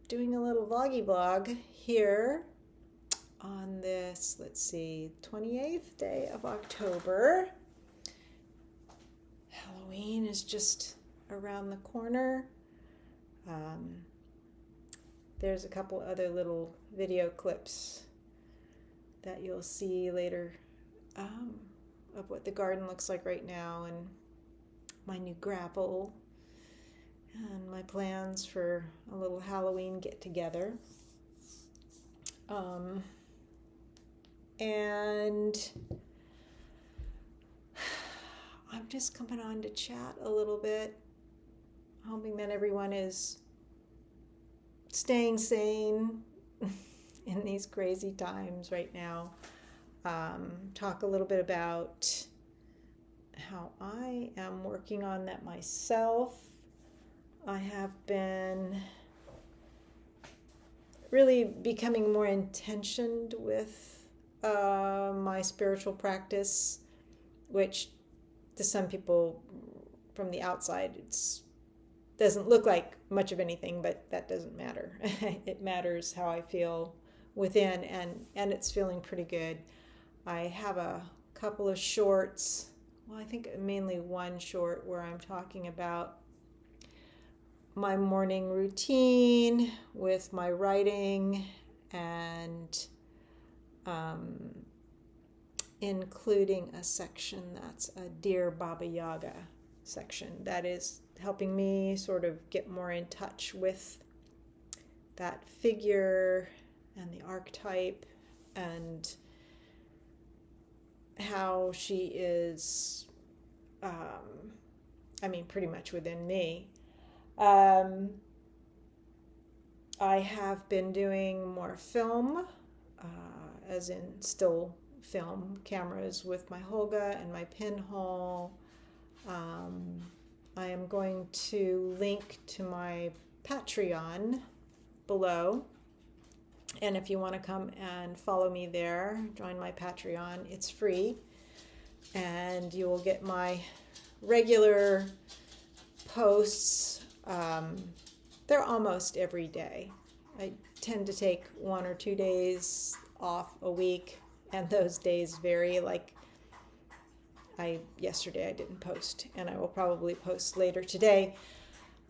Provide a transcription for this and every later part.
doing a little vloggy vlog here on this, let's see, 28th day of October. Halloween is just around the corner. There's a couple other little video clips that you'll see later of what the garden looks like right now, and my new grapple, and my plans for a little Halloween get together. And I'm just coming on to chat a little bit, hoping that everyone is staying sane in these crazy times right now. Talk a little bit about how I am working on that myself. I have been really becoming more intentioned with my spiritual practice, which to some people from the outside doesn't look like much of anything, but that doesn't matter. It matters how I feel within, and it's feeling pretty good. I have a couple of shorts, well, I think mainly one short where I'm talking about my morning routine with my writing, and including a section that's a Dear Baba Yaga section that is helping me sort of get more in touch with that figure and the archetype and how she is, pretty much within me. I have been doing more film, as in still film cameras with my Holga and my pinhole. I am going to link to my Patreon below. And if you want to come and follow me there, join my Patreon. It's free. And you will get my regular posts. They're almost every day. I tend to take 1 or 2 days off a week, and those days vary. Like yesterday I didn't post, and I will probably post later today.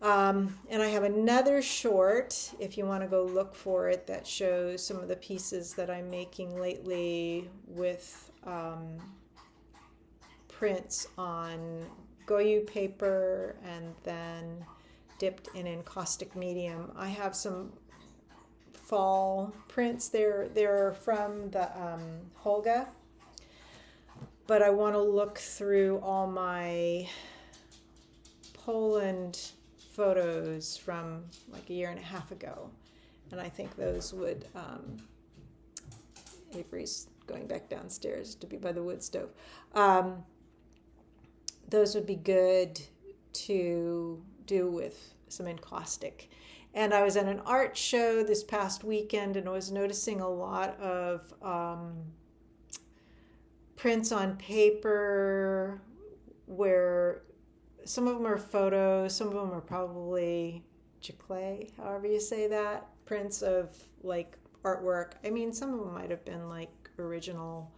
And I have another short, if you want to go look for it, that shows some of the pieces that I'm making lately with prints on Goyu paper and then dipped in encaustic medium. I have some fall prints. They're from the Holga, but I want to look through all my Poland photos from like a year and a half ago, and I think those would Avery's going back downstairs to be by the wood stove. Those would be good to do with some encaustic. And I was at an art show this past weekend, and I was noticing a lot of prints on paper where some of them are photos, some of them are probably giclée, however you say that, prints of like artwork. I mean, some of them might have been like original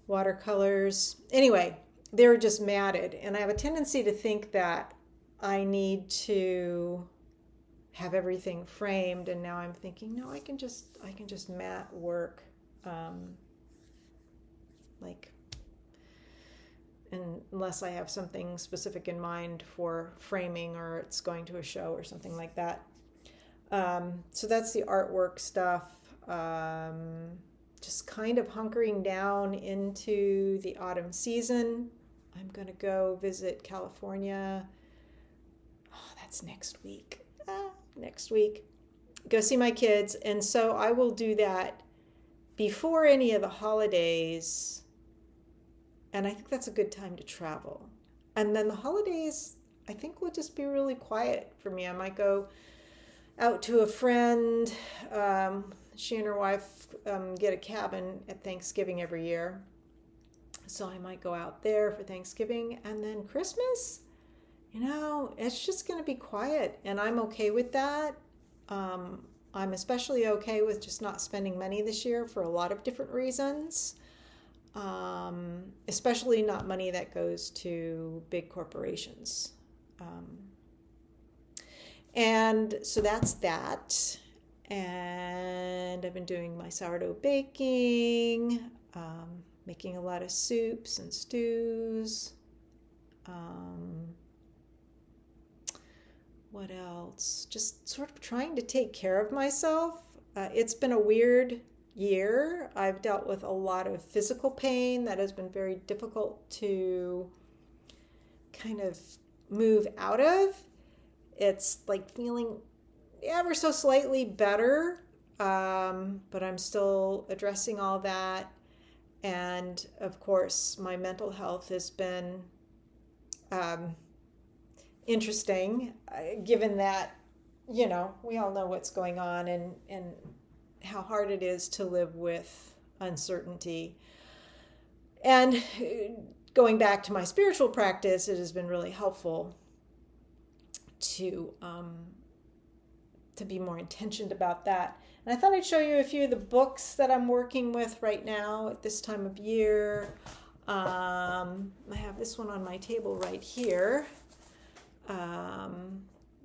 watercolors. Anyway, they were just matted, and I have a tendency to think that I need to have everything framed, and now I'm thinking, no, I can just matte work, like, unless I have something specific in mind for framing or it's going to a show or something like that. So that's the artwork stuff. Just kind of hunkering down into the autumn season. I'm going to go visit California. Oh, that's next week. Next week. Go see my kids. And so I will do that before any of the holidays. And I think that's a good time to travel. And then the holidays, I think, will just be really quiet for me. I might go out to a friend. She and her wife get a cabin at Thanksgiving every year. So I might go out there for Thanksgiving. And then Christmas, it's just going to be quiet. And I'm okay with that. I'm especially okay with just not spending money this year for a lot of different reasons, especially not money that goes to big corporations. Um, and so that's that. And I've been doing my sourdough baking, making a lot of soups and stews. Um, what else? Just sort of trying to take care of myself. It's been a weird year. I've dealt with a lot of physical pain that has been very difficult to kind of move out of. It's like feeling ever so slightly better, but I'm still addressing all that. And of course, my mental health has been um, interesting, given that, we all know what's going on and how hard it is to live with uncertainty. And going back to my spiritual practice, it has been really helpful to be more intentioned about that. And I thought I'd show you a few of the books that I'm working with right now at this time of year. I have this one on my table right here.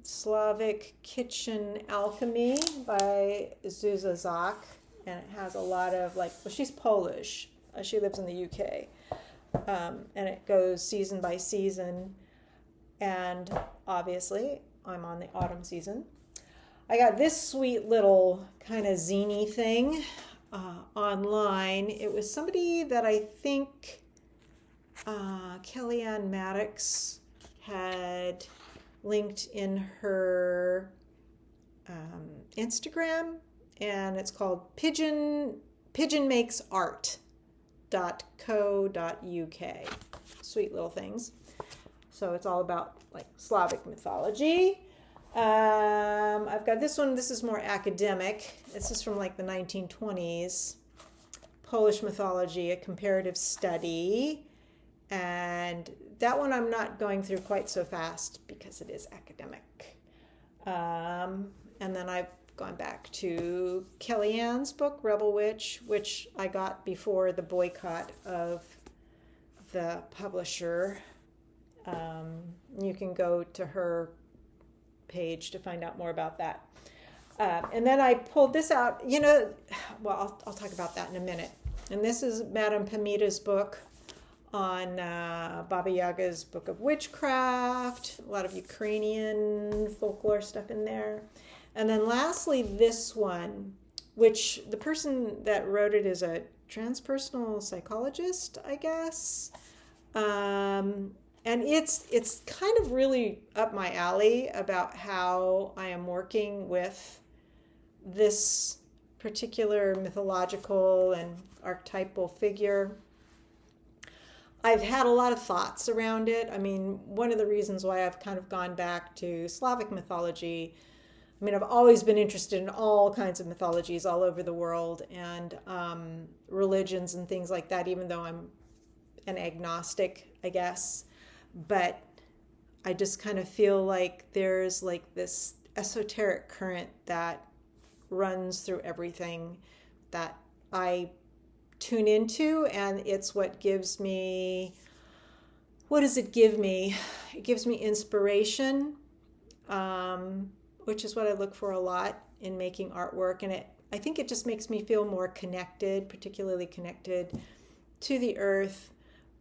Slavic Kitchen Alchemy by Zuzia Zak. And it has a lot of she's Polish. She lives in the UK. And it goes season by season. And obviously, I'm on the autumn season. I got this sweet little kind of zine thing online. It was somebody that I think Kellyanne Maddox had linked in her Instagram, and it's called pigeonmakesart.co.uk. Sweet little things. So it's all about Slavic mythology. I've got this one. This is more academic. This is from the 1920s. Polish mythology, a comparative study. And that one I'm not going through quite so fast because it is academic. And then I've gone back to Kellyanne's book, Rebel Witch, which I got before the boycott of the publisher. You can go to her page to find out more about that. And then I pulled this out, I'll talk about that in a minute. And this is Madame Pamita's book on Baba Yaga's Book of Witchcraft, a lot of Ukrainian folklore stuff in there. And then lastly, this one, which the person that wrote it is a transpersonal psychologist, I guess. And it's kind of really up my alley about how I am working with this particular mythological and archetypal figure. I've had a lot of thoughts around it. I mean, one of the reasons why I've kind of gone back to Slavic mythology, I've always been interested in all kinds of mythologies all over the world and religions and things like that, even though I'm an agnostic, I guess. But I just kind of feel like there's this esoteric current that runs through everything that I tune into, and it's what gives me, what does it give me? It gives me inspiration, which is what I look for a lot in making artwork. And I think it just makes me feel more connected, particularly connected to the earth.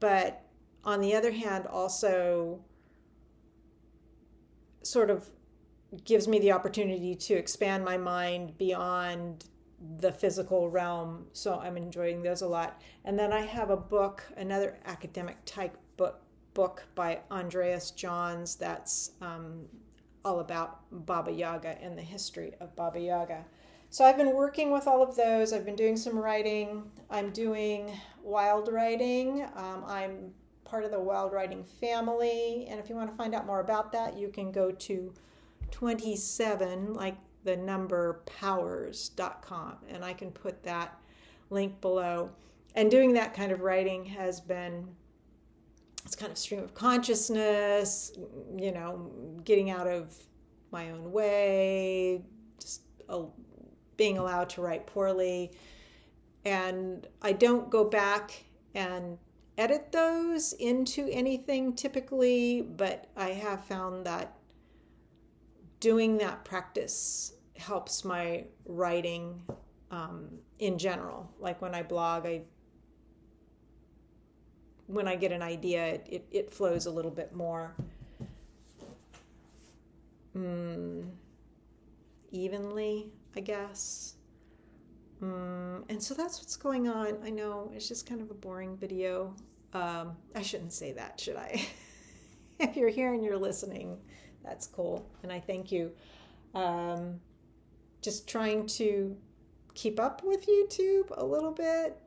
But on the other hand, also sort of gives me the opportunity to expand my mind beyond the physical realm. So I'm enjoying those a lot. And then I have a book, another academic type book by Andreas Johns that's all about Baba Yaga and the history of Baba Yaga. So I've been working with all of those. I've been doing some writing. I'm doing wild writing. I'm part of the wild writing family. And if you want to find out more about that, you can go to 27, like the number powers.com. And I can put that link below. And doing that kind of writing has been, it's kind of stream of consciousness, getting out of my own way, just being allowed to write poorly. And I don't go back and edit those into anything typically, but I have found that doing that practice helps my writing in general. Like when I blog, when I get an idea, it flows a little bit more evenly, I guess. And so that's what's going on. I know it's just kind of a boring video. I shouldn't say that, should I? If you're here and you're listening, that's cool. And I thank you. Just trying to keep up with YouTube a little bit,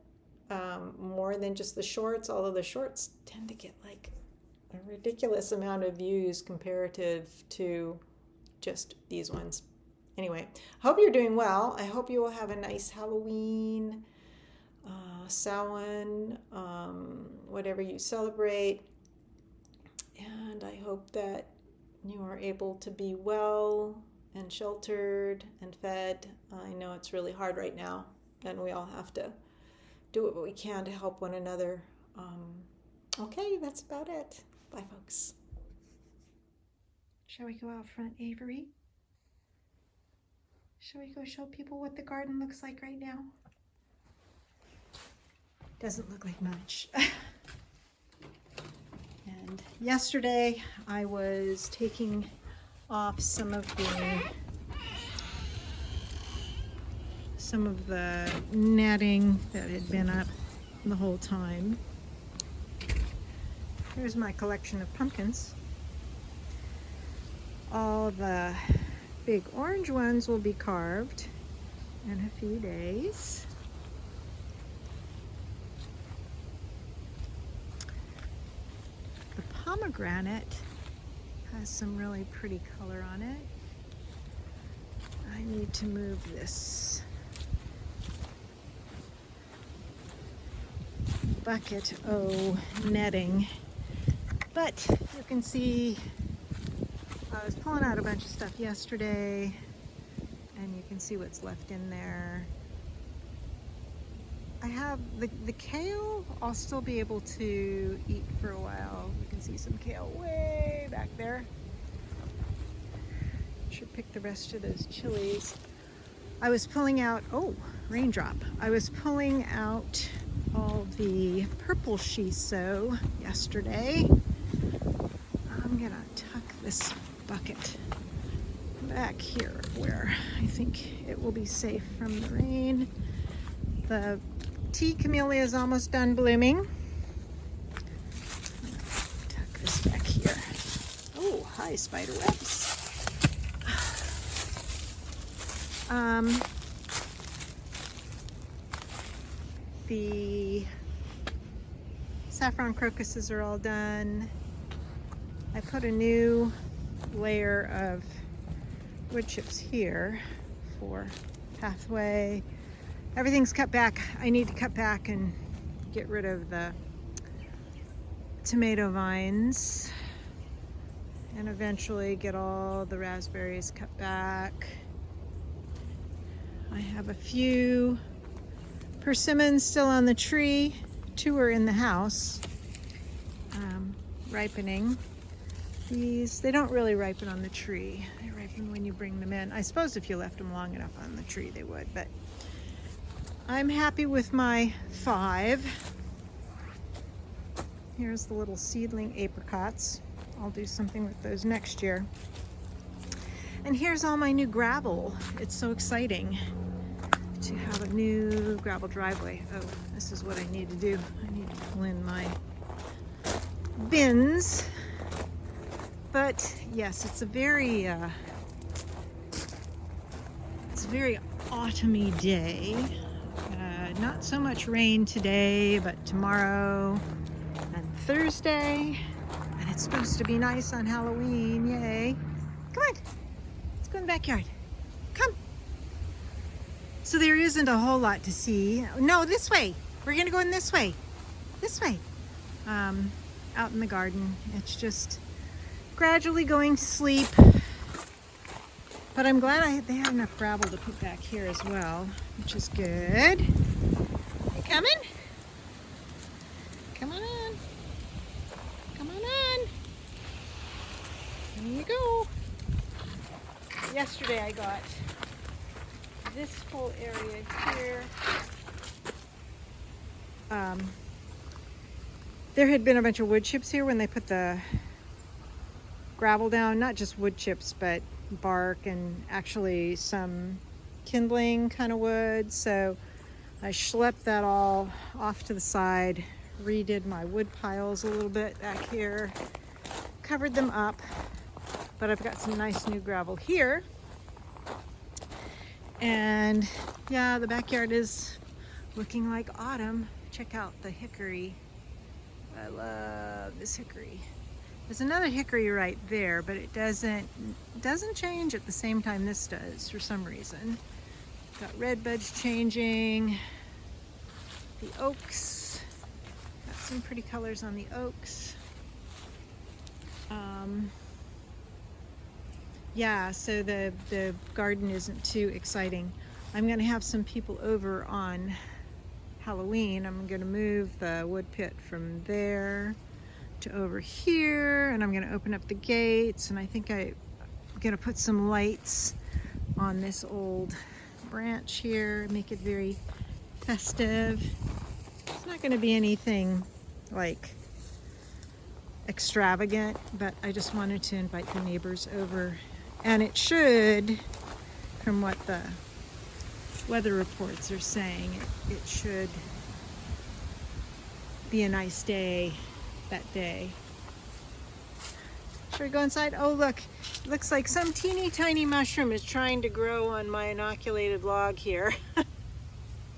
more than just the shorts, although the shorts tend to get like a ridiculous amount of views comparative to just these ones. Anyway, hope you're doing well. I hope you will have a nice Halloween, Samhain, whatever you celebrate. And I hope that you are able to be well and sheltered and fed. I know it's really hard right now, and we all have to do what we can to help one another. Okay, that's about it. Bye, folks. Shall we go out front, Avery? Shall we go show people what the garden looks like right now? Doesn't look like much. And yesterday I was taking off some of the netting that had been up the whole time. Here's my collection of pumpkins. All the big orange ones will be carved in a few days. The pomegranate has some really pretty color on it. I need to move this bucket netting, but you can see I was pulling out a bunch of stuff yesterday, and you can see what's left in there. I have the kale I'll still be able to eat for a while. You can see some kale way back there. Should pick the rest of those chilies. I was pulling out, raindrop. I was pulling out all the purple shiso yesterday. I'm gonna tuck this bucket back here where I think it will be safe from the rain. The tea camellia is almost done blooming. Tuck this back here. Oh, hi, spider webs. The saffron crocuses are all done. I put a new layer of wood chips here for pathway. Everything's cut back. I need to cut back and get rid of the tomato vines and eventually get all the raspberries cut back. I have a few persimmons still on the tree. 2 are in the house, ripening. These, they don't really ripen on the tree. They ripen when you bring them in. I suppose if you left them long enough on the tree they would, but I'm happy with my 5. Here's the little seedling apricots. I'll do something with those next year. And here's all my new gravel. It's so exciting to have a new gravel driveway. Oh, this is what I need to do. I need to pull in my bins. But yes, it's a very autumny day. Not so much rain today, but tomorrow and Thursday. And it's supposed to be nice on Halloween, yay. Come on, let's go in the backyard. Come. So there isn't a whole lot to see. No, this way. We're gonna go in this way. This way. Out in the garden. It's just gradually going to sleep. But I'm glad they had enough gravel to put back here as well, which is good. You coming? Come on in. Come on in. There you go. Yesterday I got this whole area here. There had been a bunch of wood chips here when they put the gravel down, not just wood chips, but bark and actually some kindling kind of wood. So I schlepped that all off to the side, redid my wood piles a little bit back here, covered them up, but I've got some nice new gravel here. And yeah, the backyard is looking like autumn. Check out the hickory. I love this hickory. There's another hickory right there, but it doesn't change at the same time this does for some reason. Got red buds changing. The oaks. Got some pretty colors on the oaks. Yeah, so the garden isn't too exciting. I'm gonna have some people over on Halloween. I'm gonna move the wood pit from there to over here, and I'm gonna open up the gates, and I think I'm gonna put some lights on this old branch here, make it very festive. It's not gonna be anything like extravagant, but I just wanted to invite the neighbors over, and it should, from what the weather reports are saying, it should be a nice day that day. Should we go inside? Oh look, it looks like some teeny tiny mushroom is trying to grow on my inoculated log here.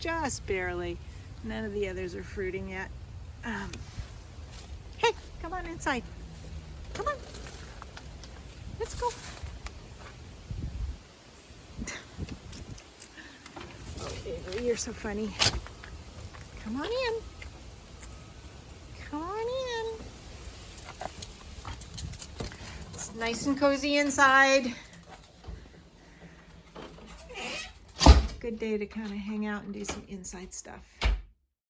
Just barely. None of the others are fruiting yet. Hey, come on inside. Come on. Let's go. Okay, you're so funny. Come on in. Come on in. It's nice and cozy inside. Good day to kind of hang out and do some inside stuff.